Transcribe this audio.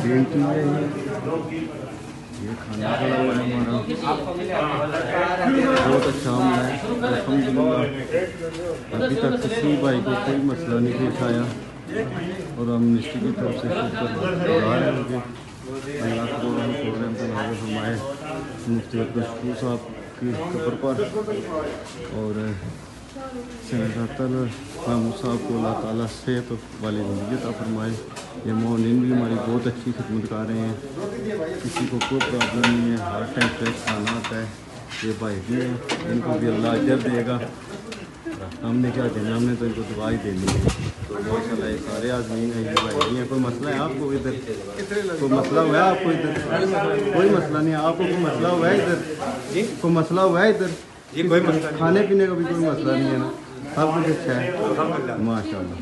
Green tea है ये खाना वाला हुआ है हमारा, बहुत अच्छा आमला है अल्हम्दुलिल्लाह। अभी तक किसी भाई को कोई मसला नहीं पेश आया और हम मिनिस्ट्री की तरफ से शुक्र गुजार हैं कि अल्लाह प्रोग्राम को नाज़िल फरमाए मुफ्ती अब्दुल शकूर साहब की खबर पर, और सेनेटर महमूद साहब को अल्लाह ताला सेहत वाली ज़िंदगी अता फरमाए। ये मोमिन भी हमारी बहुत अच्छी खिदमत कर रहे हैं, किसी को कोई प्रॉब्लम नहीं है, हर टाइम फ्रेश खाना आता है। ये भाई भी हैं, इनको भी अल्लाह अजर देगा। हमने क्या देना, हमने तो इनको दुआ ही देनी है। तो माशाल्लाह ये सारे आदमी हैं, ये भाई भी हैं। कोई मसला है आपको इधर, कोई मसला हुआ है आपको इधर? कोई मसला नहीं है आपको, कोई मसला हुआ है इधर? कोई मसला हुआ है इधर? जी कोई मसला नहीं, खाने पीने का भी कोई मसला नहीं है ना, सब कुछ अच्छा है माशाल्लाह।